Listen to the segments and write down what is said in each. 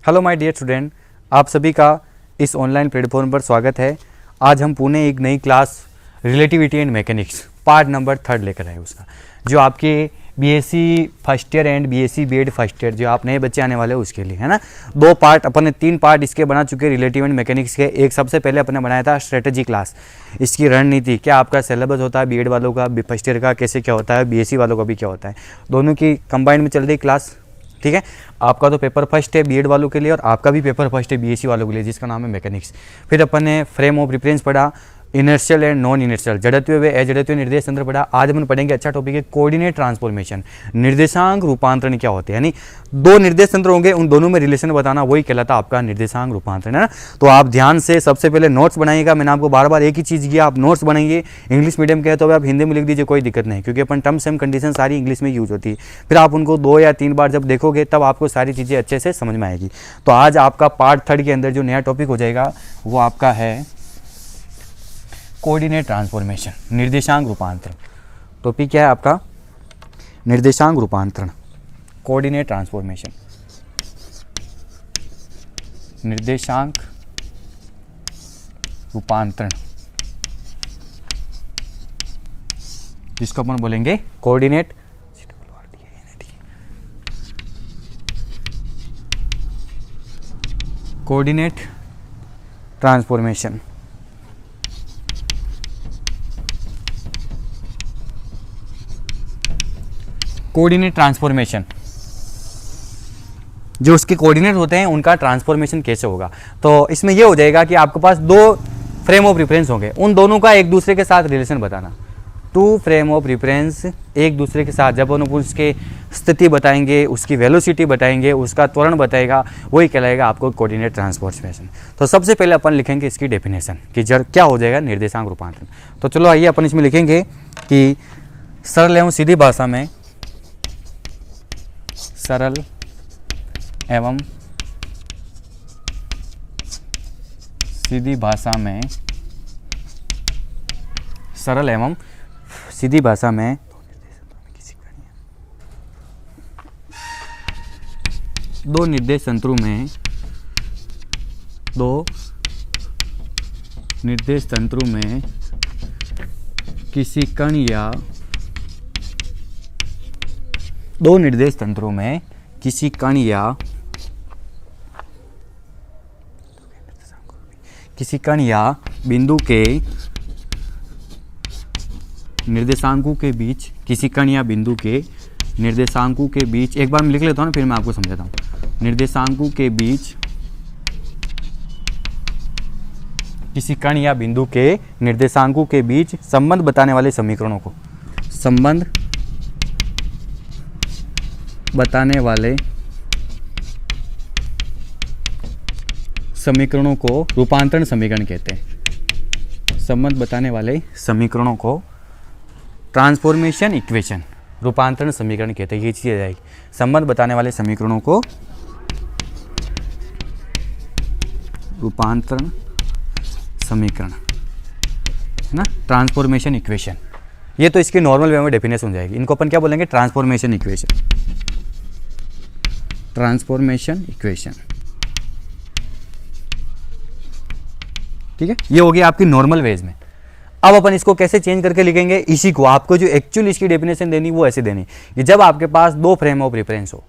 Hello my dear student, आप सभी का इस ऑनलाइन प्लेटफॉर्म पर स्वागत है। आज हम पुणे एक नई class relativity and mechanics part number 3 लेकर आए उसका, जो आपके BSc first year and BSc BEd first year जो आप नए बच्चे आने वाले हैं उसके लिए, है ना। 2 पार्ट अपन ने 3 पार्ट इसके बना चुके रिलेटिव एंड मैकेनिक्स के। एक सबसे पहले अपन ने बनाया था स्ट्रेटजी क्लास, इसकी रणनीति क्या आपका सिलेबस होता है बीएड वालों का, फर्स्ट ईयर का कैसे क्या होता है, बीएससी वालों का भी क्या होता है, दोनों की कंबाइंड में चल रही क्लास। ठीक है, आपका तो पेपर फर्स्ट है बीएड वालों के लिए और आपका भी पेपर फर्स्ट है बीएससी वालों के लिए, जिसका नाम है मैकेनिक्स। फिर अपन ने फ्रेम ऑफ रेफरेंस पढ़ा, इनर्शियल एंड नॉन इनर्शियल, जड़त्वीय व अजड़त्वीय निर्देश तंत्र पढ़ा। आज अपन पढ़ेंगे अच्छा टॉपिक है कोऑर्डिनेट ट्रांसफॉर्मेशन, निर्देशांक रूपांतरण क्या होते हैं, यानी 2 निर्देश तंत्र होंगे, उन दोनों में रिलेशन बताना, वही कहलाता आपका निर्देशांक रूपांतरण, है ना। तो आप ध्यान से सबसे पहले नोट्स बनाइएगा। मैंने आपको बार बार एक ही चीज़ किया, आप नोट्स बनाइए। इंग्लिश मीडियम के है तो आप हिंदी में लिख दीजिए, कोई दिक्कत नहीं, क्योंकि अपन टर्म्स एंड कंडीशन सारी इंग्लिश में यूज होती है। फिर आप उनको 2 या 3 बार जब देखोगे तब आपको सारी चीज़ें अच्छे से समझ में आएगी। तो आज आपका पार्ट 3 के अंदर जो नया टॉपिक हो जाएगा वो आपका है कोऑर्डिनेट ट्रांसफॉर्मेशन, निर्देशांक रूपांतरण। टॉपिक क्या है आपका? निर्देशांक रूपांतरण, कोऑर्डिनेट ट्रांसफॉर्मेशन, निर्देशांक रूपांतरण, जिसको अपन बोलेंगे कोऑर्डिनेट ट्रांसफॉर्मेशन। कोऑर्डिनेट ट्रांसफॉर्मेशन, जो उसके कोऑर्डिनेट होते हैं उनका ट्रांसफॉर्मेशन कैसे होगा। तो इसमें यह हो जाएगा कि आपके पास 2 फ्रेम ऑफ रेफरेंस होंगे, उन दोनों का एक दूसरे के साथ रिलेशन बताना। 2 फ्रेम ऑफ रेफरेंस एक दूसरे के साथ, जब उनको उसके स्थिति बताएंगे, उसकी वेलोसिटी बताएंगे, उसका त्वरण बताएगा, वही कहलाएगा आपको कोऑर्डिनेट ट्रांसफॉर्मेशन। तो सबसे पहले अपन लिखेंगे इसकी डेफिनेशन कि क्या हो जाएगा निर्देशांक रूपांतरण। तो चलो आइए अपन इसमें लिखेंगे कि सरल एवं सीधी भाषा में, सरल एवं सीधी भाषा में, सरल एवं सीधी भाषा में 2 निर्देश तंत्रों में, 2 निर्देश तंत्रों में किसी कण या 2 निर्देश तंत्रों में किसी कण या बिंदु के निर्देशांकों के बीच, किसी कण या बिंदु के निर्देशांकों के बीच, एक बार मैं लिख लेता हूँ ना, फिर मैं आपको समझाता हूँ। निर्देशांकों के बीच, किसी कण या बिंदु के निर्देशांकों के बीच संबंध बताने वाले समीकरणों को, संबंध बताने वाले समीकरणों को रूपांतरण समीकरण कहते हैं। संबंध बताने वाले समीकरणों को ट्रांसफॉर्मेशन इक्वेशन, रूपांतरण समीकरण कहते हैं। ये चीज़ आ जाएगी, संबंध बताने वाले समीकरणों को रूपांतरण समीकरण, है ना, ट्रांसफॉर्मेशन इक्वेशन। ये तो इसकी नॉर्मल वे में डेफिनेशन हो जाएगी। इनको अपन क्या बोलेंगे? Transformation equation, transformation equation. ठीक है, ये हो गया आपकी नॉर्मल वेज में। अब अपन इसको कैसे चेंज करके लिखेंगे, इसी को आपको जो एक्चुअल इसकी डेफिनेशन देनी वो ऐसे देनी कि जब आपके पास 2 फ्रेम ऑफ रेफरेंस हो,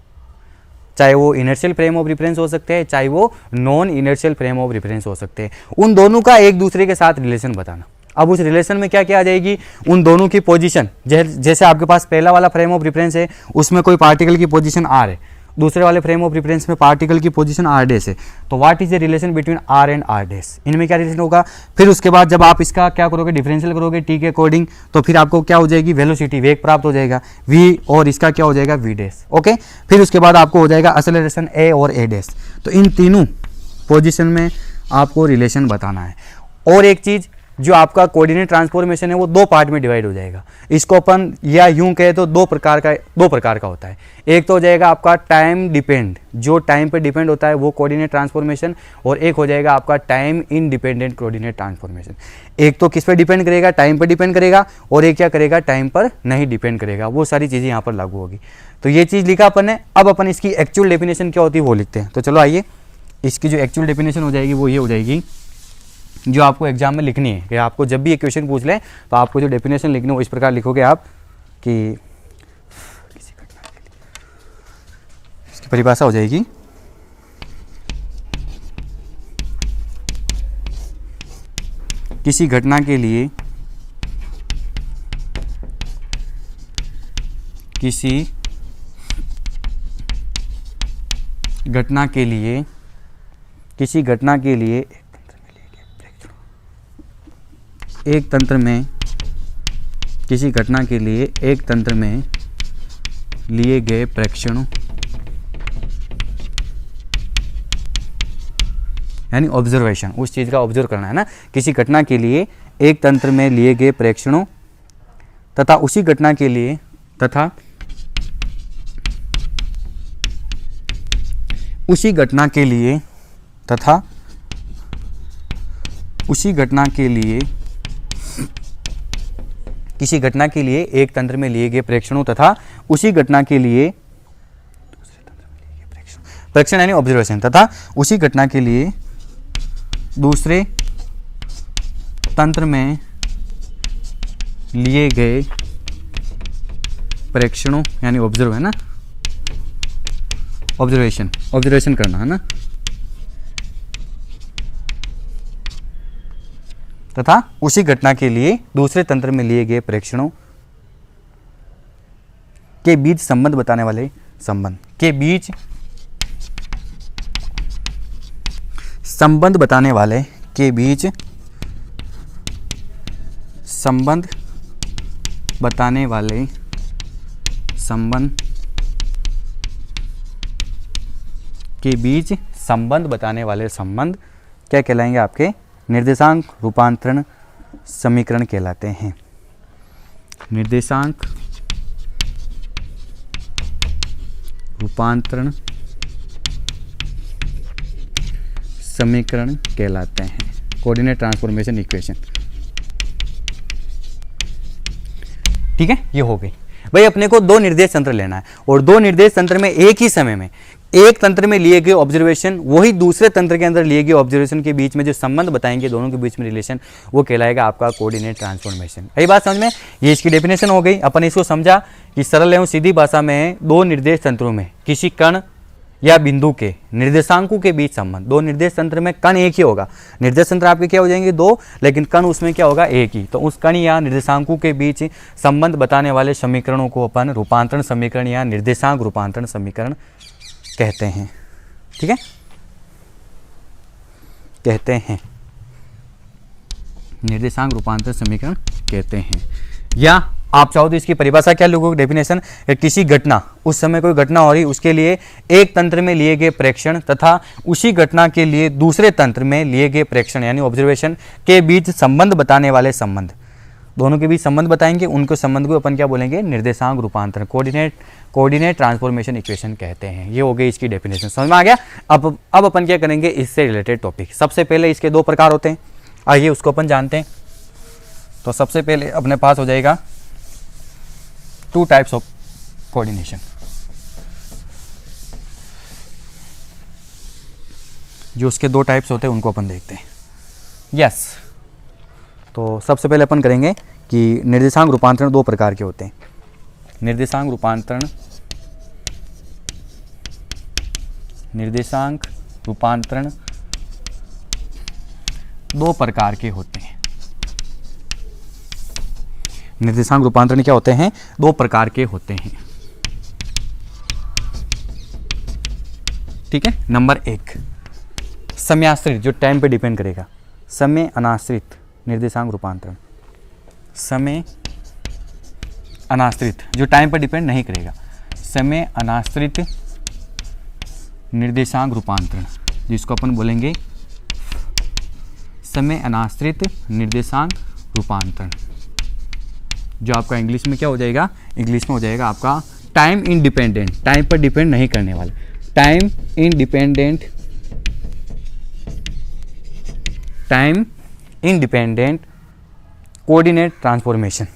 चाहे वो इनर्शियल फ्रेम ऑफ रेफरेंस हो सकते हैं, चाहे वो non inertial frame of reference हो सकते हैं, उन दोनों का एक दूसरे के साथ रिलेशन बताना। अब उस रिलेशन में क्या क्या आ जाएगी, उन दोनों की पोजीशन, जैसे आपके पास पहला वाला फ्रेम ऑफ रेफरेंस है, उसमें कोई पार्टिकल की पोजीशन आर है, दूसरे वाले फ्रेम ऑफ रेफरेंस में पार्टिकल की पोजीशन आर डैश है, तो what is the relation between r and r dash, इनमें क्या रिलेशन होगा। फिर उसके बाद जब आप इसका क्या करोगे, डिफरेंशियल करोगे टी के अकॉर्डिंग, तो फिर आपको क्या हो जाएगी, वेलोसिटी, वेग प्राप्त हो जाएगा v, और इसका क्या हो जाएगा v डैश। ओके, फिर उसके बाद आपको हो जाएगा एक्सेलरेशन a और a डैश। तो इन तीनों पोजिशन में आपको रिलेशन बताना है। और एक चीज, जो आपका कोऑर्डिनेट ट्रांसफॉर्मेशन है वो 2 पार्ट में डिवाइड हो जाएगा। इसको अपन या यूं कहे तो 2 प्रकार का होता है। एक तो हो जाएगा आपका टाइम डिपेंड, जो टाइम पे डिपेंड होता है वो कोऑर्डिनेट ट्रांसफॉर्मेशन, और एक हो जाएगा आपका टाइम इंडिपेंडेंट कोऑर्डिनेट ट्रांसफॉर्मेशन। एक तो किस पे डिपेंड करेगा, टाइम पे डिपेंड करेगा, और एक क्या करेगा, टाइम पर नहीं डिपेंड करेगा। वो सारी चीज़ें यहाँ पर लागू होगी। तो ये चीज़ लिखा अपन ने। अब अपन इसकी एक्चुअल डेफिनेशन क्या होती है वो लिखते हैं। तो चलो आइए, इसकी जो एक्चुअल डेफिनेशन हो जाएगी वो ये हो जाएगी जो आपको एग्जाम में लिखनी है, कि आपको जब भी ये क्वेश्चन पूछ ले तो आपको जो डेफिनेशन लिखनी है वो इस प्रकार लिखोगे आप कि किसी घटना के लिए, इसकी परिभाषा हो जाएगी किसी घटना के लिए एक तंत्र में लिए गए प्रेक्षणों यानी ऑब्जर्वेशन, उस चीज़ का ऑब्जर्व करना है ना। किसी घटना के लिए एक तंत्र में लिए गए प्रेक्षणों तथा उसी घटना के लिए किसी घटना के लिए एक तंत्र में लिए गए प्रेक्षणों तथा उसी घटना के लिए प्रेक्षण यानी ऑब्जर्वेशन, तथा उसी घटना के लिए दूसरे तंत्र में लिए गए प्रेक्षणों यानी ऑब्जर्व है ना, ऑब्जर्वेशन करना है ना, तथा उसी घटना के लिए दूसरे तंत्र में लिए गए प्रेक्षणों के बीच संबंध बताने वाले संबंध क्या कहलाएंगे? आपके निर्देशांक रूपांतरण समीकरण कहलाते हैं। निर्देशांक रूपांतरण समीकरण कहलाते हैं, कोऑर्डिनेट ट्रांसफॉर्मेशन इक्वेशन। ठीक है, ये हो गई भाई। अपने को दो निर्देश तंत्र लेना है और दो निर्देश तंत्र में एक ही समय में एक तंत्र में लिए गए ऑब्जर्वेशन वही दूसरे तंत्र के अंदर लिए गए ऑब्जर्वेशन के बीच में जो संबंध बताएंगे, दोनों के बीच में रिलेशन, वो कहलाएगा आपका कोऑर्डिनेट ट्रांसफॉर्मेशन। यही बात समझ में? ये इसकी डेफिनेशन हो गई। अपन इसको समझा कि सरल एवं सीधी भाषा में दो निर्देश तंत्रों में किसी कण या बिंदु के निर्देशांकों के बीच संबंध। दो निर्देश तंत्र में कण एक ही होगा, निर्देश तंत्र आपके क्या हो जाएंगे दो, लेकिन कण उसमें क्या होगा एक ही। तो उस कण या निर्देशांकों के बीच संबंध बताने वाले समीकरणों को अपन रूपांतरण समीकरण या निर्देशांक रूपांतरण समीकरण कहते हैं। ठीक है, कहते हैं निर्देशांक रूपांतरण समीकरण कहते हैं। या आप चाहो तो इसकी परिभाषा क्या लोगों की डेफिनेशन, किसी घटना, उस समय कोई घटना हो रही, उसके लिए एक तंत्र में लिए गए प्रेक्षण तथा उसी घटना के लिए दूसरे तंत्र में लिए गए प्रेक्षण यानी ऑब्जर्वेशन के बीच संबंध बताने वाले संबंध, दोनों के बीच संबंध बताएंगे, उनको संबंध को अपन क्या बोलेंगे? निर्देशांक रूपांतरण, कोऑर्डिनेट ट्रांसफॉर्मेशन इक्वेशन कहते हैं। ये हो गई इसकी डेफिनेशन, समझ में आ गया? अब अपन क्या करेंगे इससे रिलेटेड टॉपिक। सबसे पहले इसके दो प्रकार होते हैं, आइए उसको अपन जानते हैं। तो सबसे पहले अपने पास हो जाएगा टू टाइप्स ऑफ कोऑर्डिनेशन। जो उसके दो टाइप्स होते हैं उनको अपन देखते हैं। यस, तो सबसे पहले अपन करेंगे कि निर्देशांक रूपांतरण दो प्रकार के होते हैं। निर्देशांक रूपांतरण दो प्रकार के होते हैं। निर्देशांक रूपांतरण क्या होते हैं? दो प्रकार के होते हैं। ठीक है, नंबर एक समयाश्रित, जो टाइम पे डिपेंड करेगा। समय अनाश्रित निर्देशांक रूपांतरण, समय अनाश्रित जो टाइम पर डिपेंड नहीं करेगा। समय अनाश्रित निर्देशांक रूपांतरण, जिसको अपन बोलेंगे समय अनाश्रित निर्देशांक रूपांतरण, जो आपका इंग्लिश में क्या हो जाएगा? इंग्लिश में हो जाएगा आपका टाइम इंडिपेंडेंट, टाइम पर डिपेंड नहीं करने वाले, टाइम इंडिपेंडेंट कोऑर्डिनेट ट्रांसफॉर्मेशन।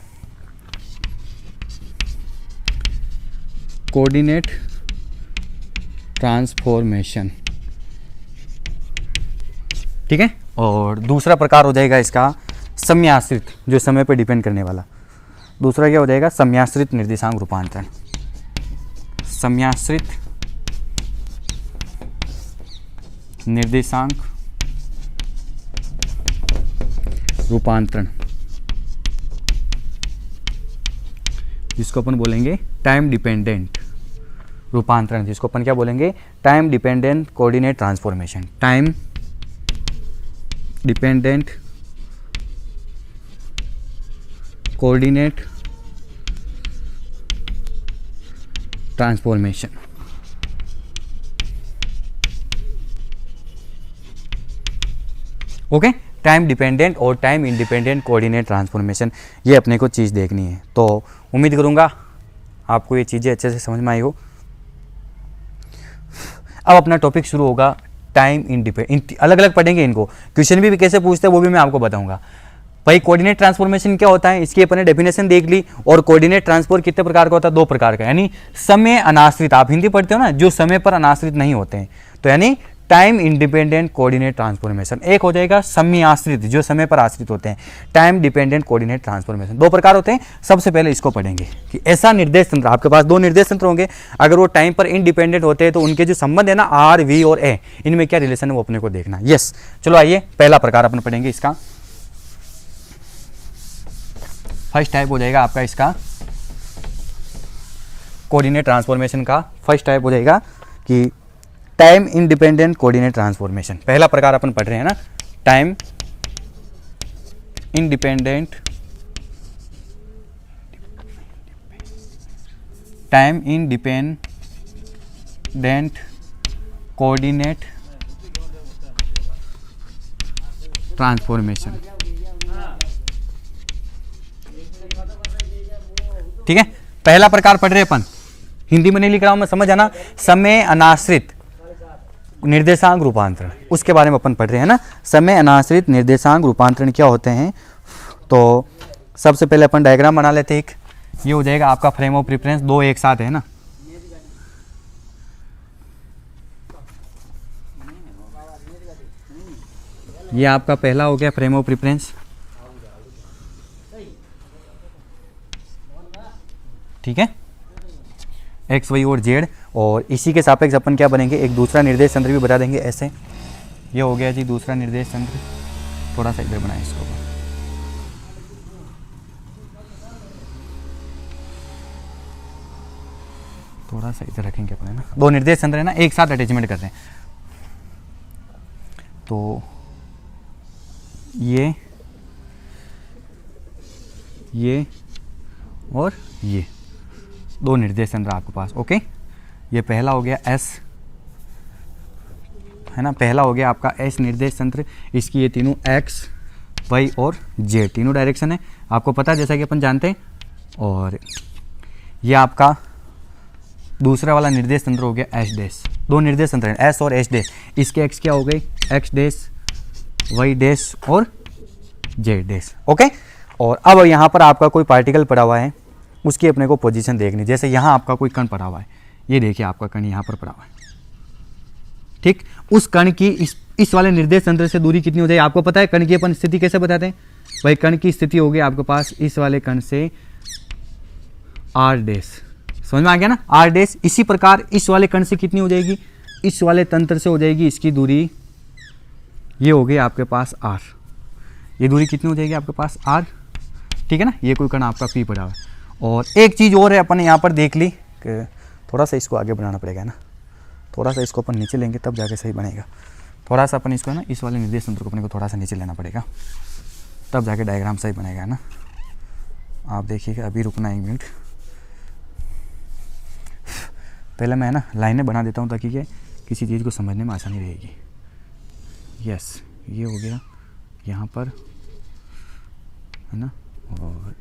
ठीक है। और दूसरा प्रकार हो जाएगा इसका समयाश्रित, जो समय पर डिपेंड करने वाला। दूसरा क्या हो जाएगा, समयाश्रित निर्देशांक रूपांतरण। समयाश्रित निर्देशांक रूपांतरण, जिसको अपन बोलेंगे टाइम डिपेंडेंट रूपांतरण, जिसको अपन क्या बोलेंगे, time dependent coordinate transformation. Time dependent coordinate transformation. Okay, time dependent और टाइम इंडिपेंडेंट कोऑर्डिनेट ट्रांसफॉर्मेशन, ये अपने को चीज़ देखनी है। तो उम्मीद करूंगा आपको ये चीज़ें अच्छे से समझ में आई हो। अब अपना टॉपिक शुरू होगा टाइम इंडिपेंडेंट। अलग अलग पढ़ेंगे इनको, क्वेश्चन भी कैसे पूछते हैं वो भी मैं आपको बताऊंगा। भाई कोऑर्डिनेट ट्रांसफॉर्मेशन क्या होता है, इसकी अपने डेफिनेशन देख ली। और कोऑर्डिनेट ट्रांसफॉर कितने प्रकार का होता है, 2 प्रकार का, यानी समय अनाश्रित, आप हिंदी पढ़ते हो ना, जो समय पर अनाश्रित नहीं होते हैं, तो यानी टाइम इंडिपेंडेंट कोऑर्डिनेट ट्रांसफॉर्मेशन। एक हो जाएगा समय आश्रित, जो समय पर आश्रित होते हैं, टाइम डिपेंडेंट कोऑर्डिनेट ट्रांसफॉर्मेशन। 2 प्रकार होते हैं। सबसे पहले इसको पढ़ेंगे कि ऐसा निर्देश तंत्र, आपके पास 2 निर्देश तंत्र होंगे, अगर वो टाइम पर इंडिपेंडेंट होते हैं तो उनके जो संबंध है ना, आर, वी और ए, इनमें क्या रिलेशन है वो अपने को देखना। यस, चलो आइए पहला प्रकार अपन पढ़ेंगे इसका। फर्स्ट टाइप हो जाएगा आपका इसका कोऑर्डिनेट ट्रांसफॉर्मेशन का। फर्स्ट टाइप हो जाएगा कि टाइम इंडिपेंडेंट कोऑर्डिनेट ट्रांसफॉर्मेशन। पहला प्रकार अपन पढ़ रहे हैं ना, टाइम इंडिपेंडेंट कोऑर्डिनेट ट्रांसफॉर्मेशन। ठीक है, पहला प्रकार पढ़ रहे अपन, हिंदी में नहीं लिख रहा हूं मैं, समझ आना। समय अनाश्रित निर्देशांक रूपांतरण, उसके बारे में अपन पढ़ रहे हैं ना। समय अनाश्रित निर्देशांक रूपांतरण क्या होते हैं, तो सबसे पहले अपन डायग्राम बना लेते हैं एक। ये हो जाएगा आपका फ्रेम ऑफ रेफरेंस, 2 एक साथ है ना। ये आपका पहला हो गया फ्रेम ऑफ रेफरेंस, ठीक है, एक्स, वाई और जेड। और इसी के सापेक्ष अपन क्या बनेंगे, एक दूसरा निर्देश तंत्र भी बता देंगे ऐसे। ये हो गया जी दूसरा निर्देश तंत्र। थोड़ा सा इधर बनाए इसको, थोड़ा सा इधर रखेंगे अपन, है ना। 2 निर्देश तंत्र है ना, एक साथ अटैचमेंट कर रहे हैं। तो ये और ये 2 निर्देश तंत्र आपके पास। ओके, ये पहला हो गया एस, है ना, पहला हो गया आपका एस निर्देश तंत्र। इसकी ये तीनों एक्स, वाई और जेड तीनों डायरेक्शन है, आपको पता है जैसा कि अपन जानते हैं। और ये आपका दूसरा वाला निर्देश तंत्र हो गया एच डैश। 2 निर्देश तंत्र हैं, एस और एच डैश। इसके एक्स क्या हो गई, एक्स डैश, वाई डैश और जेड डैश। ओके, और अब यहाँ पर आपका कोई पार्टिकल पड़ा हुआ है, उसकी अपने को पोजीशन देखनी। जैसे यहाँ आपका कोई कण पड़ा हुआ है, ये देखिए आपका कण यहाँ पर पड़ा हुआ है, ठीक। उस कण की इस वाले निर्देश तंत्र से दूरी कितनी हो जाए, आपको पता है। कण की अपन स्थिति कैसे बताते हैं, भाई कण की स्थिति होगी आपके पास इस वाले कण से आर डैश, समझ में आ गया ना, आर डैश। इसी प्रकार इस वाले कण से कितनी हो जाएगी, इस वाले तंत्र से हो जाएगी इसकी दूरी, ये हो गई आपके पास आर। ये दूरी कितनी हो जाएगी आपके पास आर, ठीक है ना। ये कोई कण आपका पी पड़ा हुआ है। और एक चीज़ और है, अपन यहाँ पर देख ली कि थोड़ा सा इसको आगे बढ़ाना पड़ेगा ना, थोड़ा सा इसको अपन नीचे लेंगे तब जाके सही बनेगा। थोड़ा सा अपन इसको ना, इस वाले निर्देश तंत्र को अपने को थोड़ा सा नीचे लेना पड़ेगा, तब जाके डायग्राम सही बनेगा ना। आप देखिएगा, अभी रुकना 1 मिनट, पहले मैं ना लाइनें बना देता हूँ ताकि कि किसी चीज़ को समझने में आसानी रहेगी। यस, ये हो गया यहाँ पर, है ना, और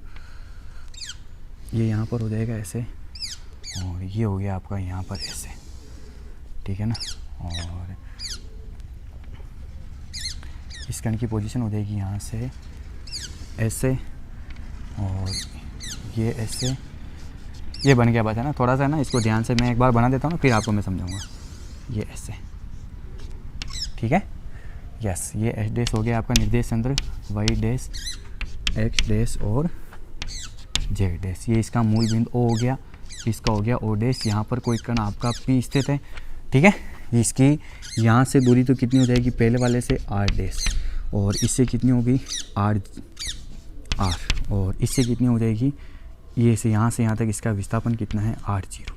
ये यहाँ पर हो जाएगा ऐसे, और ये हो गया आपका यहाँ पर ऐसे, ठीक है ना। और इस कण की पोजीशन हो जाएगी यहाँ से ऐसे, और ये ऐसे, ये बन गया बात है ना। थोड़ा सा ना इसको ध्यान से मैं एक बार बना देता हूँ ना, फिर आपको मैं समझाऊंगा। ये ऐसे, ठीक है, यस, ये एच डैश हो गया आपका निर्देश तंत्र, वाई डैश, एक्स डैश और जेड डैश। ये इसका मूल बिंदु ओ हो गया, इसका हो गया ओ डैश। यहाँ पर कोई कण आपका पी स्थित है, ठीक है। इसकी यहाँ से दूरी तो कितनी हो जाएगी, पहले वाले से आर डैश, और इससे कितनी होगी आर, और इससे कितनी हो जाएगी, ये से यहाँ तक इसका विस्थापन कितना है, R0।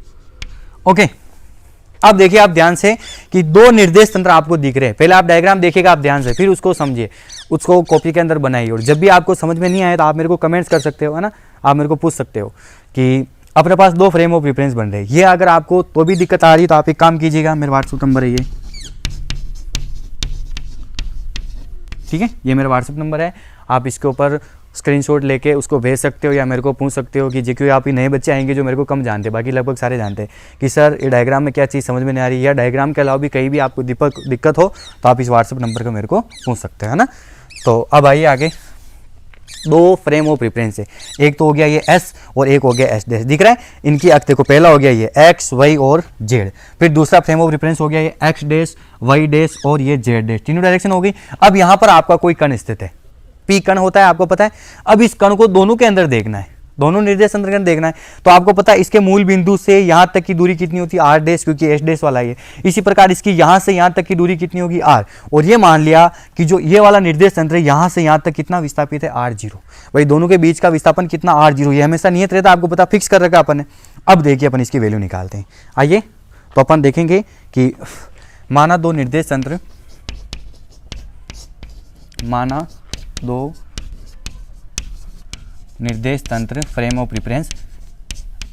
ओके, अब देखिए आप ध्यान से कि दो निर्देश तंत्र आपको दिख रहे हैं। पहले आप डायग्राम देखिएगा आप ध्यान से, फिर उसको समझिए, उसको कॉपी के अंदर बनाइए। और जब भी आपको समझ में नहीं आए तो आप मेरे को कमेंट्स कर सकते हो, है ना, आप मेरे को पूछ सकते हो कि अपने पास दो फ्रेम ऑफ रेफरेंस बन रहे हैं। ये अगर आपको तो भी दिक्कत आ रही है तो आप एक काम कीजिएगा, मेरा व्हाट्सएप नंबर है ये, ठीक है, ये मेरा व्हाट्सएप नंबर है। आप इसके ऊपर स्क्रीनशॉट लेके उसको भेज सकते हो या मेरे को पूछ सकते हो कि जो क्योंकि आप ही नए बच्चे आएंगे जो मेरे को कम जानते हैं, बाकी लगभग सारे जानते हैं कि सर ये डायग्राम में क्या चीज़ समझ में नहीं आ रही है, या डायग्राम के अलावा भी कहीं भी आपको दिक्कत हो तो आप इस व्हाट्सएप नंबर को मेरे को पूछ सकते हैं, है ना। तो अब आइए आगे, दो फ्रेम ऑफ रेफरेंस है, एक तो हो गया ये एस और एक हो गया एस डैश, दिख रहा है इनकी अक्ष। देखो पहला हो गया ये एक्स, वाई और जेड, फिर दूसरा फ्रेम ऑफ रेफरेंस हो गया ये एक्स डैश, वाई डैश और ये जेड डैश, तीनों डायरेक्शन हो गई। अब यहाँ पर आपका कोई कण स्थित है, पी कण होता है आपको पता है। अब इस कण को दोनों के अंदर देखना है, दोनों निर्देश तंत्र के अंदर देखना है। तो आपको पता है इसके मूल बिंदु से यहाँ तक की दूरी कितनी होती है, आर डैश, क्योंकि एच डैश वाला है। इसी प्रकार इसकी यहाँ से यहाँ तक की दूरी कितनी होगी, आर। और ये मान लिया कि जो ये वाला निर्देश तंत्र है यहाँ से यहाँ तक कितना विस्थापित है, R0। भाई दोनों के बीच का विस्थापन कितना, R0। ये हमेशा नियत रहता है, आपको पता, फिक्स कर रखा अपन ने। अब देखिए अपन इसकी वैल्यू निकालते हैं। आइए तो अपन देखेंगे कि माना दो निर्देश तंत्र, माना दो निर्देश तंत्र फ्रेम ऑफ रेफरेंस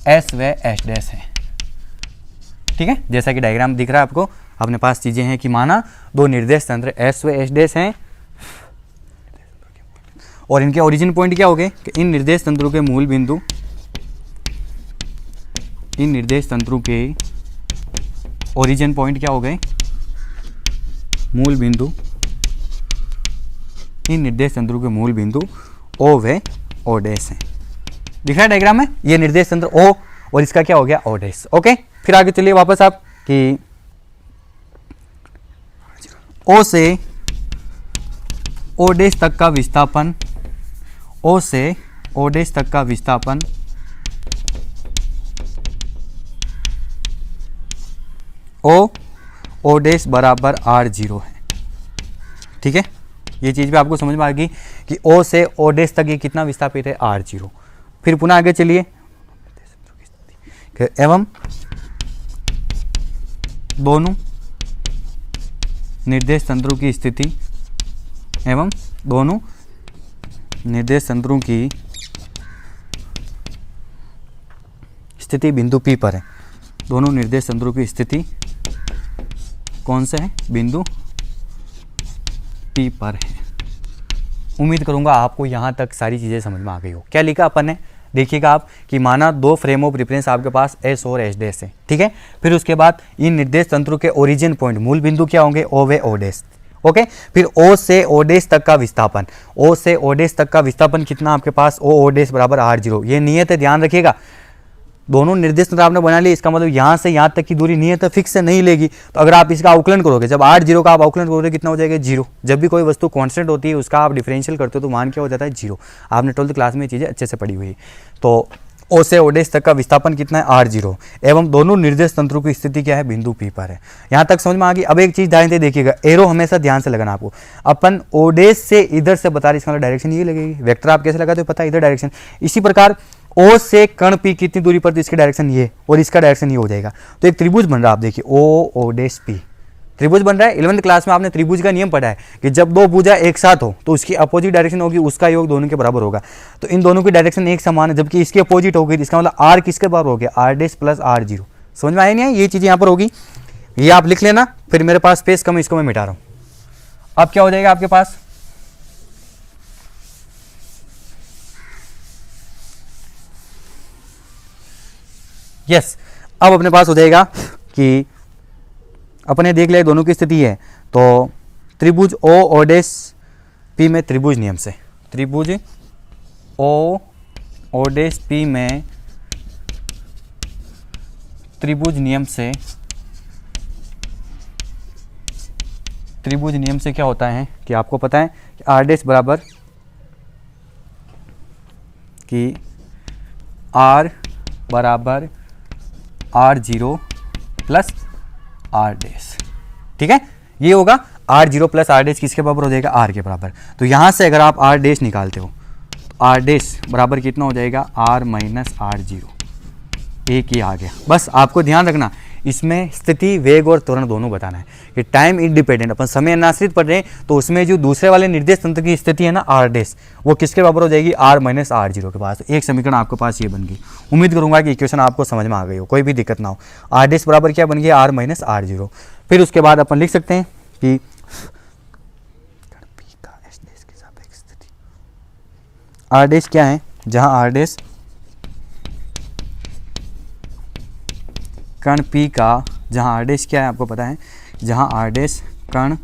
एस व एच डैश है, ठीक है। जैसा कि डायग्राम दिख रहा है आपको, अपने पास चीजें हैं कि माना दो निर्देश तंत्र एस व एच डैश हैं और इनके ओरिजिन पॉइंट क्या हो गए कि इन निर्देश तंत्रों के मूल बिंदु, इन निर्देश तंत्रों के ओरिजिन पॉइंट क्या हो गए, मूल बिंदु, इन निर्देश तंत्रों के मूल बिंदु ओ व ओ डैश है। दिख रहा है डायग्राम में, ये निर्देश तंत्र ओ और इसका क्या हो गया, ओ डैश। ओके, फिर आगे चलिए वापस आप कि ओ से ओ डैश तक का विस्थापन, ओ से ओ डैश तक का विस्थापन ओ डैश बराबर R0 है, ठीक है। ये चीज़ भी आपको समझ में आ गई कि O से O डैश तक ये कितना विस्थापित है, R0। फिर पुनः आगे चलिए, एवं दोनों निर्देश तंत्रों की स्थिति, एवं दोनों निर्देश तंत्रों की स्थिति बिंदु P पर है। दोनों निर्देश तंत्रों की स्थिति कौन से है, बिंदु P पर है। उम्मीद करूंगा आपको यहाँ तक सारी चीज़ें समझ में आ गई हो। क्या लिखा अपन ने, देखिएगा आप कि माना दो फ्रेम ऑफ रेफरेंस आपके पास एस और एच डैश है, ठीक है। फिर उसके बाद इन निर्देश तंत्रों के ओरिजिन पॉइंट, मूल बिंदु क्या होंगे, ओ व ओ डैश। ओके, फिर ओ से ओ डैश तक का विस्थापन, ओ से ओ डैश तक का विस्थापन कितना आपके पास, ओ डैश बराबर R0। ये नियत है, ध्यान रखिएगा। दोनों निर्देश तंत्र आपने बना लिए, इसका मतलब यहाँ से यहाँ तक की दूरी नियत है, फिक्स से नहीं लेगी। तो अगर आप इसका अवकलन करोगे, जब R0 का आप अवकलन करोगे कितना हो जाएगा, 0। जब भी कोई वस्तु कांस्टेंट होती है उसका आप डिफरेंशियल करते हो तो मान क्या हो जाता है, 0। आपने 12th क्लास में ये चीज़ें अच्छे से पढ़ी हुई है। तो ओ से ओ डैश तक का विस्थापन कितना है, R0, एवं दोनों निर्देश तंत्रों की स्थिति क्या है, बिंदु P पर है। यहाँ तक समझ में आ गई। अब एक चीज़ ध्यान से देखिएगा, एरो हमेशा ध्यान से लगाना आपको। अपन ओ डैश से इधर से बता रहे, इसका डायरेक्शन ये लगेगी। वेक्टर आप कैसे लगाते हो पता है, इधर डायरेक्शन। इसी प्रकार ओ से कण P कितनी दूरी पर, तो इसकी डायरेक्शन ये और इसका डायरेक्शन ये हो जाएगा। तो एक त्रिभुज बन रहा है, आप देखिए ओ डैश P त्रिभुज बन रहा है। 11th क्लास में आपने त्रिभुज का नियम पढ़ा है कि जब दो भुजा एक साथ हो तो उसकी अपोजिट डायरेक्शन होगी, उसका योग दोनों के बराबर होगा। तो इन दोनों की डायरेक्शन एक समान है, जबकि इसकी अपोजिट होगी, इसका मतलब R किसके बराबर हो गया, R डैश प्लस R0। समझ में आया नहीं है, ये चीज़ यहाँ पर होगी, ये आप लिख लेना। फिर मेरे पास स्पेस कम है, इसको मैं मिटा रहा हूँ। अब क्या हो जाएगा आपके पास, यस, अब अपने पास हो जाएगा कि अपने देख ले दोनों की स्थिति है। तो त्रिभुज ओ डैश P में त्रिभुज नियम से, त्रिभुज ओ डैश P में त्रिभुज नियम से त्रिभुज नियम से क्या होता है कि आपको पता है कि आर डैश बराबर कि आर बराबर r zero plus r dash, ठीक है। ये होगा r zero plus r dash किसके बराबर हो जाएगा, आर के बराबर। तो यहाँ से अगर आप आर डैश निकालते हो तो आर डैश बराबर कितना हो जाएगा, आर माइनस आर जीरो, एक ही आ गया। बस आपको ध्यान रखना इसमें स्थिति, वेग और त्वरण दोनों बताना है कि टाइम इंडिपेंडेंट, अपन समय अनाश्रित पढ़ रहे हैं तो उसमें जो दूसरे वाले निर्देश तंत्र की स्थिति है ना आर डैश, वो किसके बराबर हो जाएगी, आर माइनस आर जीरो के पास। तो एक समीकरण आपके पास ये बन गई। उम्मीद करूंगा कि इक्वेशन आपको समझ में आ गई हो, कोई भी दिक्कत ना हो। आर डैश बराबर क्या बन गया, आर माइनस आर जीरो। फिर उसके बाद अपन लिख सकते हैं कि आर डैश क्या है, जहां आर डैश कण P का, जहां आर डैश क्या है आपको पता है, जहां आर डैश कण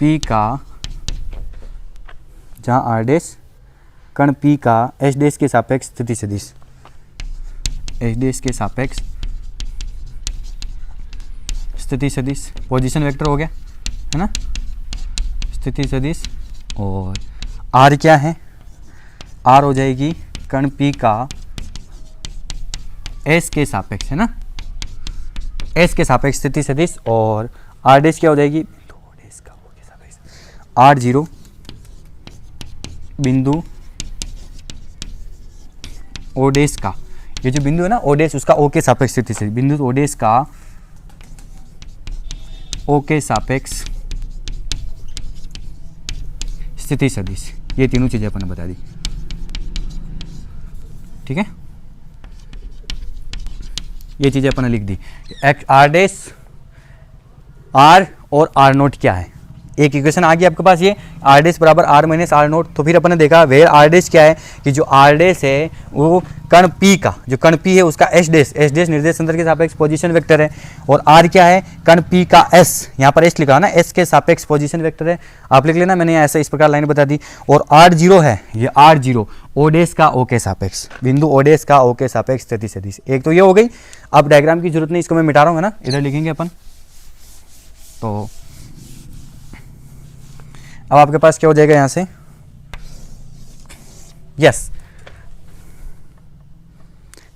P का, जहां आर डैश कण P का एच डैश के सापेक्ष स्थिति सदिश, एच डैश के सापेक्ष स्थिति सदिश पोजीशन वेक्टर हो गया है ना, स्थिति सदिश। और आर क्या है, आर हो जाएगी कण P का एस के सापेक्ष, है ना, एस के सापेक्ष स्थिति सदिश। और आर डैश क्या हो जाएगी, बिंदु ओ डैश का ओ के सापेक्ष, आर जीरो बिंदु ओ डैश का, ये जो बिंदु है ना ओ डैश, उसका ओ के सापेक्ष स्थिति सदिश, बिंदु ओ डैश का ओ के सापेक्ष स्थिति सदिश। ये तीनों चीजें अपन ने बता दी, ठीक है। ये चीजें अपन ने लिख दी। आर डैश, आर और आर नोट क्या है, एक इक्वेशन आ गई आपके पास, ये आर डैश बराबर आर माइनस आर नोट। तो फिर अपन ने देखा वेयर आर डैश क्या है कि जो आर डैश है वो कण P का, जो कण P है उसका एच डैश, एच डैश निर्देश तंत्र के सापेक्ष पोजीशन वेक्टर है। और आर क्या है, कण P का S, यहाँ पर S लिखा है ना, S के सापेक्ष पोजीशन वेक्टर है, आप लिख लेना, मैंने ऐसा इस प्रकार लाइन बता दी। और आर जीरो है, ये आर जीरो ओ डैश का ओ के सापेक्ष, बिंदु ओ डैश का ओ के सापेक्ष स्थिति सदिश। एक तो ये हो गई। अब डायग्राम की जरूरत नहीं, इसको मैं मिटा रहा हूँ, है ना, इधर लिखेंगे अपन। तो अब आपके पास क्या हो जाएगा यहां से, यस,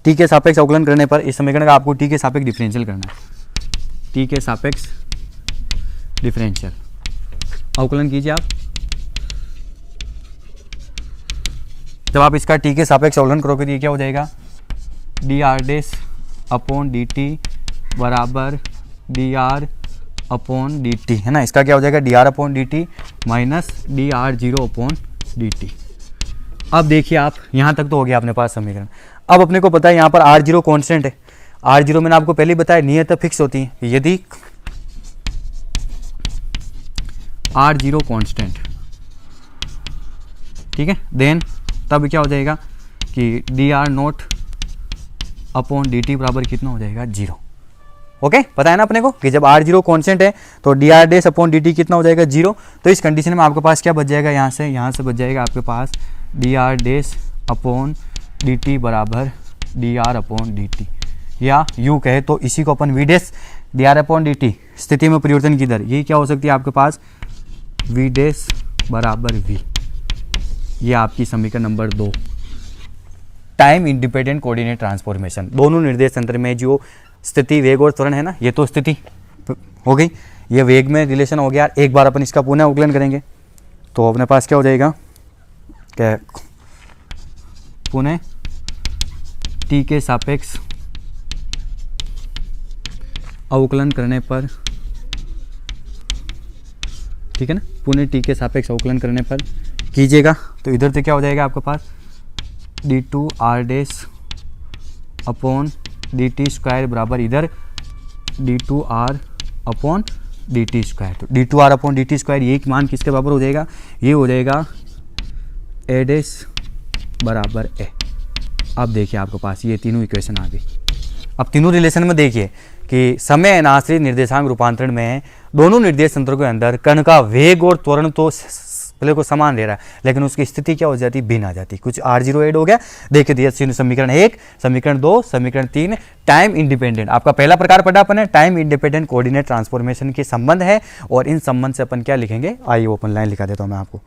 टी के सापेक्ष अवकलन करने पर इस समीकरण का आपको टी के सापेक्ष डिफरेंशियल करना है। टी के सापेक्ष डिफरेंशियल अवकलन कीजिए आप। जब आप इसका टी के सापेक्ष अवकलन करोगे तो ये क्या हो जाएगा, D are dash upon D T बराबर D R upon D T, है ना। इसका क्या हो जाएगा, D are upon D T minus D R zero upon D T. अब देखिए आप, यहाँ तक तो हो गया अपने पास समीकरण। अब अपने को पता है यहाँ पर आर जीरो कॉन्स्टेंट है। आर जीरो मैंने आपको पहले ही बताया नियत फिक्स होती है। यदि आर जीरो कॉन्स्टेंट, ठीक है, देन तब क्या हो जाएगा कि D R naught upon D T बराबर कितना हो जाएगा, जीरो। ओके, पता है ना अपने को कि जब आर जीरो कॉन्स्टेंट है तो D R dash upon D T कितना हो जाएगा, जीरो। तो इस कंडीशन में आपके पास क्या बच जाएगा, यहाँ से बच जाएगा आपके पास d are dash upon D T बराबर D R upon D t, या यूँ कहे तो इसी को अपन v dash d are upon D t स्थिति में परिवर्तन की दर, ये क्या हो सकती है आपके पास, वी डैश बराबर वी। ये आपकी समीकरण number 2, time independent coordinate transformation. दोनों निर्देश तंत्र में जो स्थिति, वेग और त्वरण है ना, ये तो स्थिति हो गई, ये वेग में रिलेशन हो गया। एक बार अपन इसका पुनः अवकलन करेंगे तो अपने पास क्या हो जाएगा, क्या पुनः टी के सापेक्ष अवकलन करने पर, ठीक है ना, पुनः टी के सापेक्ष अवकलन करने पर कीजिएगा तो इधर से क्या हो जाएगा आपके पास, d two r dash upon D t square बराबर इधर d two r upon D t square. तो d two r upon D t square ये मान किसके बराबर हो जाएगा, ये हो जाएगा ए डैश बराबर ए। अब देखिए आपके पास ये तीनों इक्वेशन आ गई। अब तीनों रिलेशन में देखिए कि समय अनाश्रित निर्देशांक रूपांतरण में दोनों निर्देश तंत्रों के अंदर कण का वेग और त्वरण तो प्लेयर को समान ले रहा है, लेकिन उसकी स्थिति क्या हो जाती, भिन्न आ जाती, कुछ R0 ऐड हो गया। देखिए दिया समीकरण 1, समीकरण 2, समीकरण 3 टाइम इंडिपेंडेंट, आपका पहला प्रकार पढ़ा अपन है, टाइम इंडिपेंडेंट कोऑर्डिनेट ट्रांसफॉर्मेशन के संबंध है, और इन संबंध से अपन क्या लिखेंगे, आइए ओपन लाइन लिखा देता हूं मैं आपको,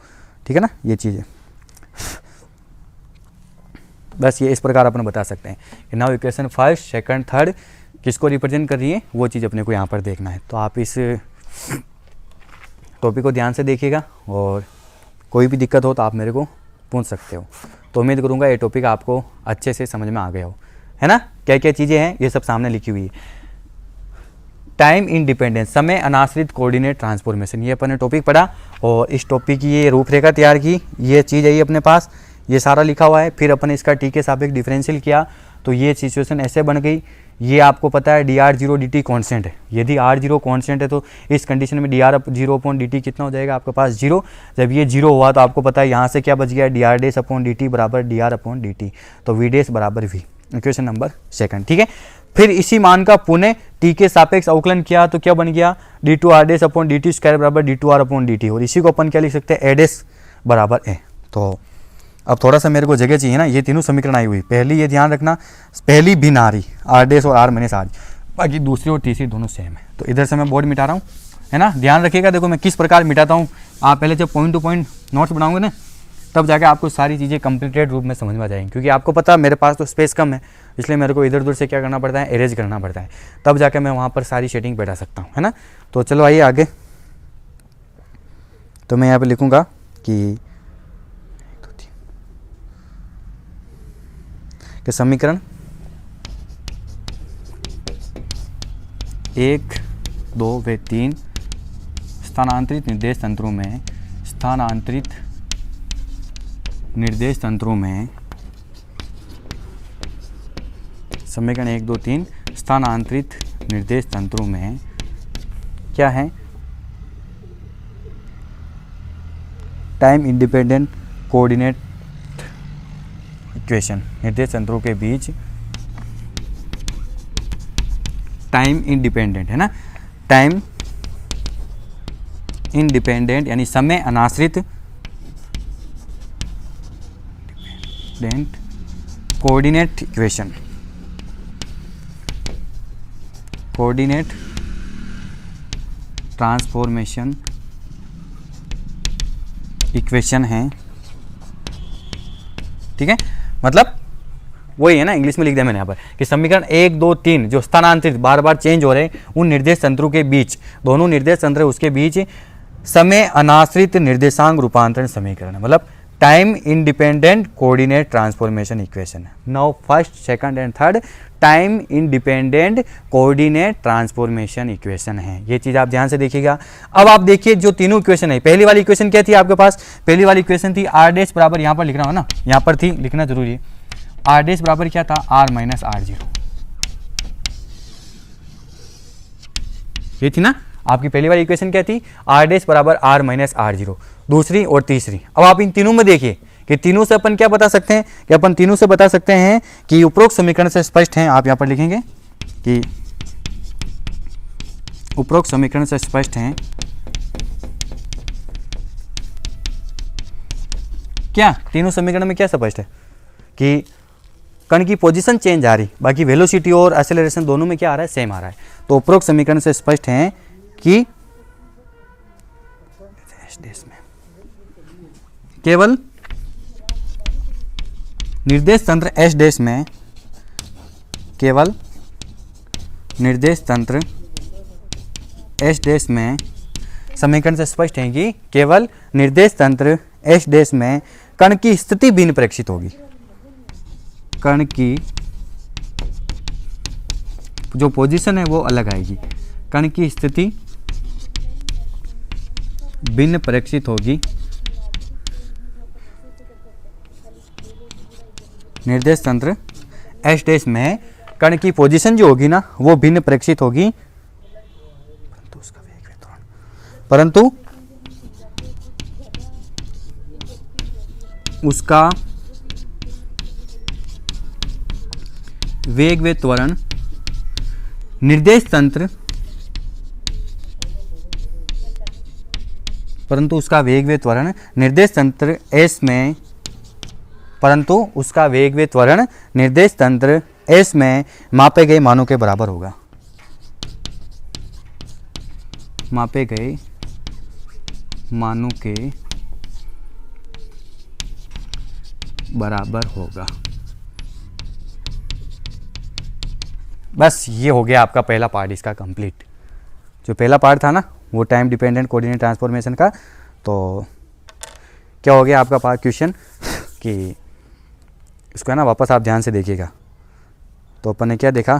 ठीक है ना। ये चीज़ है, बस ये इस प्रकार अपन बता सकते हैं कि now equation first, second, third किसको रिप्रेजेंट कर रही है, वो चीज़ अपने को यहाँ पर देखना है। तो आप इस टॉपिक को ध्यान से देखिएगा, और कोई भी दिक्कत हो तो आप मेरे को पूछ सकते हो। तो उम्मीद करूँगा ये टॉपिक आपको अच्छे से समझ में आ गया हो, है ना। क्या क्या चीज़ें हैं ये सब सामने लिखी हुई है। टाइम इंडिपेंडेंस, समय अनाश्रित कोऑर्डिनेट ट्रांसफॉर्मेशन, ये अपन ने टॉपिक पढ़ा, और इस टॉपिक की ये रूपरेखा तैयार की, ये चीज़ है ये अपने पास, ये सारा लिखा हुआ है। फिर अपन इसका टी के सापेक्ष डिफरेंशियल किया, तो ये सिचुएशन ऐसे बन गई। ये आपको पता है dr0 dt कांस्टेंट है, यदि r0 कांस्टेंट है तो इस कंडीशन में dr0 अपॉन dt कितना हो जाएगा आपके पास 0। जब ये 0 हुआ तो आपको पता है यहाँ से क्या बच गया, dr डैश अपॉन dt बराबर dr अपॉन dt, तो v डैश बराबर v, इक्वेशन नंबर सेकंड, ठीक है। फिर इसी मान का पुनः t के सापेक्ष अवकलन किया तो क्या बन गया, d2r dash upon dt square बराबर d2r अपॉन dt, और इसी को अपन क्या लिख सकते हैं, a डैश बराबर a। तो अब थोड़ा सा मेरे को जगह चाहिए ना, ये तीनों समीकरण आई हुई, पहली ये ध्यान रखना, पहली भिन्न आ रही r डैश और r माइनस r, बाकी दूसरी और तीसरी दोनों सेम है। तो इधर से मैं बोर्ड मिटा रहा हूँ, है ना, ध्यान रखिएगा। देखो मैं किस प्रकार मिटाता हूँ, आप पहले जब पॉइंट टू पॉइंट नोट्स बनाओगे ना, तब जाके आपको सारी चीज़ें कंप्लीटेड रूप में समझ में आ जाएंगी, क्योंकि आपको पता मेरे पास तो स्पेस कम है, इसलिए मेरे को इधर उधर से क्या करना पड़ता है, अरेंज करना पड़ता है, तब जाके मैं वहाँ पर सारी शेडिंग बैठा सकता हूँ, है ना। तो चलो आइए आगे। तो मैं यहाँ पर लिखूँगा कि समीकरण 1, 2 व 3 स्थानांतरित निर्देश तंत्रों में समीकरण 1, 2, 3 स्थानांतरित निर्देश तंत्रों में क्या है, टाइम इंडिपेंडेंट कोऑर्डिनेट इक्वेशन, निर्देश तंत्रों के बीच टाइम इंडिपेंडेंट, है ना, टाइम इंडिपेंडेंट यानी समय अनाश्रित coordinate equation, coordinate transformation equation है, ठीक है। मतलब वही है ना, इंग्लिश में लिख दिया मैंने यहाँ पर कि समीकरण 1, 2, 3 जो स्थानांतरित बार बार चेंज हो रहे हैं, उन निर्देश तंत्रों के बीच, दोनों निर्देश तंत्र उसके बीच समय अनाश्रित निर्देशांक रूपांतरण समीकरण, मतलब time independent coordinate transformation equation. Now first, second and third time independent coordinate transformation equation है। ये चीज़ आप ध्यान से देखिएगा। अब आप देखिए जो तीनों इक्वेशन है, पहली वाली इक्वेशन क्या थी आपके पास, पहली वाली इक्वेशन थी r डैश बराबर, यहाँ पर लिख रहा हूँ ना, यहाँ पर थी, लिखना जरूरी है, r डैश बराबर क्या था, r माइनस r0, ये थी ना आपकी पहली वाली इक्वेशन, क्या थी, r डैश बराबर r माइनस r0, दूसरी और तीसरी। अब आप इन तीनों में देखिए कि तीनों से अपन क्या बता सकते हैं, कि अपन तीनों से बता सकते हैं कि उपरोक्त समीकरण से स्पष्ट हैं, आप यहाँ पर लिखेंगे कि उपरोक्त समीकरण से स्पष्ट हैं क्या, तीनों समीकरण में क्या स्पष्ट है कि कण की पोजीशन चेंज आ रही, बाकी वेलोसिटी और एक्सेलरेशन दोनों में क्या आ रहा है, सेम आ रहा है। तो उपरोक्त समीकरण से स्पष्ट हैं कि केवल निर्देश तंत्र एस डैश में, केवल निर्देश तंत्र एस डैश में, समीकरण से स्पष्ट है कि केवल निर्देश तंत्र एस डैश में कण की स्थिति भिन्न प्रेक्षित होगी, कण की जो पोजीशन है वो अलग आएगी, कण की स्थिति भिन्न प्रेक्षित होगी, निर्देश तंत्र एस डैश में कण की पोजीशन जो होगी ना वो भिन्न प्रेक्षित होगी, परंतु उसका वेग व त्वरण निर्देश तंत्र परंतु उसका वेग व त्वरण निर्देश तंत्र एस में मापे गए मानों के बराबर होगा। मापे गए मानों के बराबर होगा। बस ये हो गया आपका पहला पार्ट इसका कंप्लीट। जो पहला पार्ट था ना वो टाइम डिपेंडेंट कोऑर्डिनेट ट्रांसफॉर्मेशन का, तो क्या हो गया आपका पार्ट क्वेश्चन कि इसको है ना वापस आप ध्यान से देखिएगा। तो अपन ने क्या देखा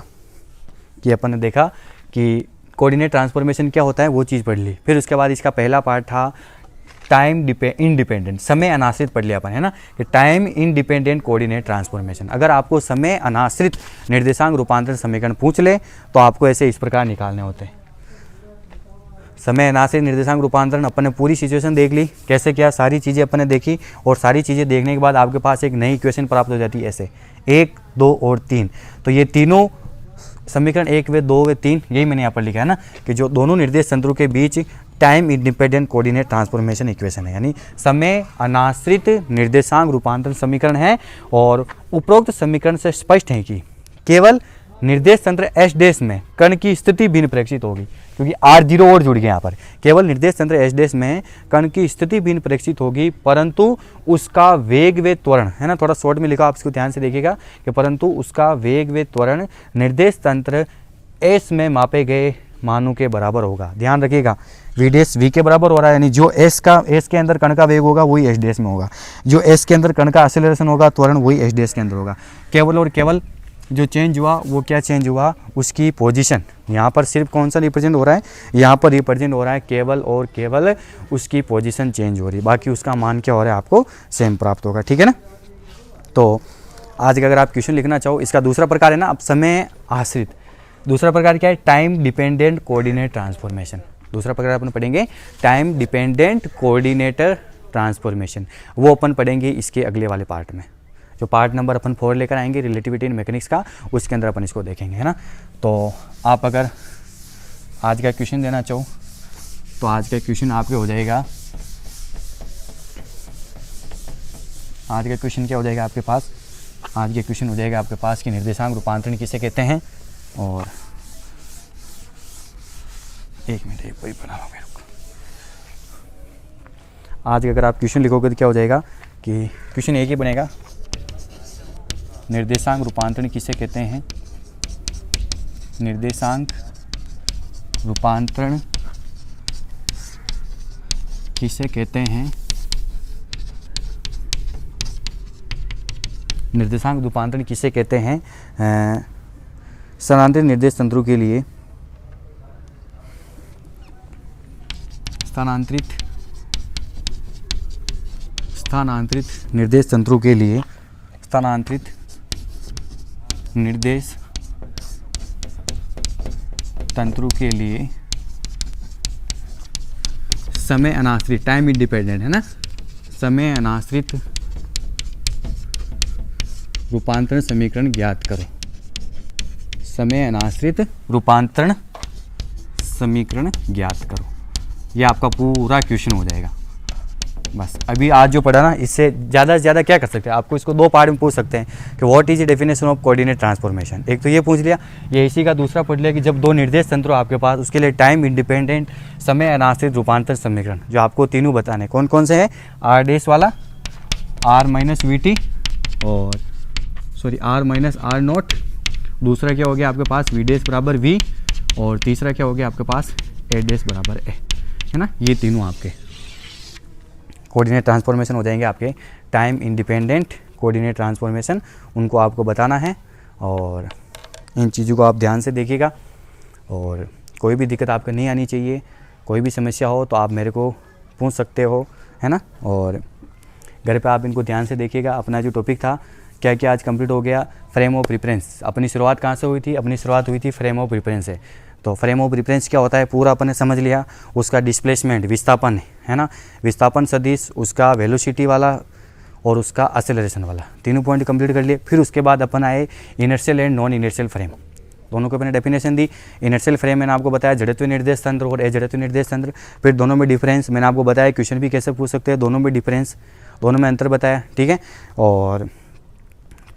कि अपन ने देखा कि कोऑर्डिनेट ट्रांसफॉर्मेशन क्या होता है वो चीज़ पढ़ ली। फिर उसके बाद इसका पहला पार्ट था टाइम इंडिपेंडेंट, समय अनाश्रित पढ़ लिया अपन, है ना, कि टाइम इंडिपेंडेंट कोऑर्डिनेट ट्रांसफॉर्मेशन। अगर आपको समय अनाश्रित निर्देशांक रूपांतरण समीकरण पूछ ले तो आपको ऐसे इस प्रकार निकालने होते हैं। समय अनाश्रित निर्देशांक रूपांतरण अपन ने पूरी सिचुएशन देख ली, कैसे क्या सारी चीज़ें अपन ने देखी, और सारी चीज़ें देखने के बाद आपके पास एक नई इक्वेशन प्राप्त हो जाती है ऐसे 1, 2 और 3। तो ये तीनों समीकरण 1 व 2 व 3 यही मैंने यहाँ पर लिखा है ना, कि जो दोनों निर्देश तंत्रों के बीच time independent coordinate transformation equation है, यानी समय अनाश्रित निर्देशांक रूपांतरण समीकरण है। और उपरोक्त समीकरण से स्पष्ट है कि केवल निर्देश तंत्र एस डैश में कण की स्थिति भिन्न प्रेक्षित होगी, क्योंकि R0 और जुड़ गया यहाँ पर। केवल निर्देश तंत्र एस डैश में कण की स्थिति भिन्न प्रेक्षित होगी, परंतु उसका वेग व त्वरण, है ना, थोड़ा शॉर्ट में लिखा, आप इसको ध्यान से देखिएगा कि परंतु उसका वेग व त्वरण निर्देश तंत्र एस में मापे गए मानों के बराबर होगा। ध्यान रखिएगा, वी डैश वी के बराबर हो रहा है, यानी जो एस के अंदर कण का वेग होगा वही एस डैश में होगा, जो एस के अंदर कण का एक्सेलरेशन होगा त्वरण वही एस डैश के अंदर होगा। केवल और केवल जो चेंज हुआ वो क्या चेंज हुआ, उसकी पोजीशन। यहाँ पर सिर्फ कौन सा रिप्रेजेंट हो रहा है, यहाँ पर रिप्रेजेंट हो रहा है केवल और केवल उसकी पोजीशन चेंज हो रही है, बाकी उसका मान क्या हो रहा है आपको सेम प्राप्त होगा। ठीक है ना। तो आज का अगर आप क्वेश्चन लिखना चाहो, इसका दूसरा प्रकार है ना, अब समय आश्रित। दूसरा प्रकार क्या है, टाइम डिपेंडेंट कोऑर्डिनेट ट्रांसफॉर्मेशन। दूसरा प्रकार अपन पढ़ेंगे टाइम डिपेंडेंट कोऑर्डिनेटर ट्रांसफॉर्मेशन, वो अपन पढ़ेंगे इसके अगले वाले पार्ट में। जो पार्ट नंबर अपन 4 लेकर आएंगे रिलेटिविटी इन मैकेनिक्स का, उसके अंदर अपन इसको देखेंगे, है ना। तो आप अगर आज का क्वेश्चन देना चाहो तो आज का क्वेश्चन आपके हो जाएगा, आज का क्वेश्चन क्या हो जाएगा आपके पास, आज के क्वेश्चन हो जाएगा आपके पास कि निर्देशांक रूपांतरण किसे कहते हैं। और एक मिनट एक वही बना मेरे को। आज अगर आप क्वेश्चन लिखोगे तो क्या हो जाएगा कि क्वेश्चन एक ही बनेगा, निर्देशांक रूपांतरण किसे कहते हैं, निर्देशांक रूपांतरण किसे कहते हैं, निर्देशांक रूपांतरण किसे कहते हैं स्थानांतरित निर्देश तंत्रों के लिए, स्थानांतरित निर्देश तंत्रों के लिए, स्थानांतरित निर्देश तंत्रों के लिए समय अनाश्रित, टाइम इंडिपेंडेंट, है ना, समय अनाश्रित रूपांतरण समीकरण ज्ञात करो। समय अनाश्रित रूपांतरण समीकरण ज्ञात करो, ये आपका पूरा क्वेश्चन हो जाएगा। बस अभी आज जो पढ़ा ना, इससे ज़्यादा से ज़्यादा क्या कर सकते हैं, आपको इसको 2 पार्ट में पूछ सकते हैं कि what is the definition of coordinate transformation. एक तो ये पूछ लिया, ये इसी का दूसरा पढ़ लिया कि जब 2 निर्देश तंत्र आपके पास, उसके लिए टाइम इंडिपेंडेंट समय अनाश्रित रूपांतरण समीकरण, जो आपको तीनों बताने कौन कौन से हैं, आर डैश वाला, आर माइनस वी टी, और sorry r minus r not, दूसरा क्या हो गया आपके पास वी डैश बराबर वी, और तीसरा क्या हो गया आपके पास ए डैश बराबर ए, है ना। ये तीनों आपके कोऑर्डिनेट ट्रांसफॉर्मेशन हो जाएंगे आपके टाइम इंडिपेंडेंट कोऑर्डिनेट ट्रांसफॉर्मेशन, उनको आपको बताना है। और इन चीज़ों को आप ध्यान से देखिएगा, और कोई भी दिक्कत आपको नहीं आनी चाहिए, कोई भी समस्या हो तो आप मेरे को पूछ सकते हो, है ना। और घर पे आप इनको ध्यान से देखिएगा। अपना जो टॉपिक था क्या क्या आज कंप्लीट हो गया, फ्रेम ऑफ रेफरेंस। अपनी शुरुआत कहाँ से हुई थी, अपनी शुरुआत हुई थी फ्रेम ऑफ रेफरेंस से। तो फ्रेम ऑफ रेफरेंस क्या होता है पूरा अपन ने समझ लिया, उसका डिस्प्लेसमेंट विस्थापन, है ना, विस्थापन सदिश, उसका वेलोसिटी वाला और उसका एक्सेलरेशन वाला, तीनों पॉइंट कंप्लीट कर लिए। फिर उसके बाद अपन आए inertial and non inertial frame. दोनों को मैंने डेफिनेशन दी। इनर्शियल फ्रेम मैंने आपको बताया, जड़त्व निर्देश तंत्र और अजड़त्व निर्देश तंत्र। फिर दोनों में डिफरेंस मैंने आपको बताया, क्वेश्चन भी कैसे पूछ सकते हैं, दोनों में डिफरेंस, दोनों में अंतर बताया, ठीक है। और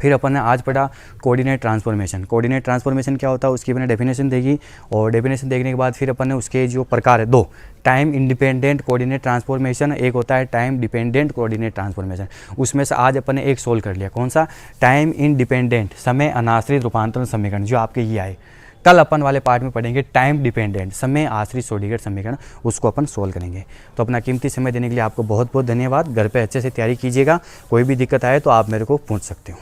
फिर अपन ने आज पढ़ा कोऑर्डिनेट ट्रांसफॉर्मेशन। कोऑर्डिनेट ट्रांसफॉर्मेशन क्या होता है उसकी मैंने डेफिनेशन देखी, और डेफिनेशन देखने के बाद फिर अपन ने उसके जो प्रकार है दो, टाइम इंडिपेंडेंट कोऑर्डिनेट ट्रांसफॉर्मेशन, एक होता है टाइम डिपेंडेंट कोऑर्डिनेट ट्रांसफॉर्मेशन। उसमें से आज अपन ने एक सोल्व कर लिया, कौन सा, टाइम इंडिपेंडेंट समय अनाश्रित रूपांतरण समीकरण, जो आपके ये आए। कल अपन वाले पार्ट में पढ़ेंगे टाइम डिपेंडेंट समय आश्रित श्रोडिंगर समीकरण, उसको अपन सोल्व करेंगे। तो अपना कीमती समय देने के लिए आपको बहुत बहुत धन्यवाद। घर पे अच्छे से तैयारी कीजिएगा, कोई भी दिक्कत आए तो आप मेरे को पूछ सकते हो।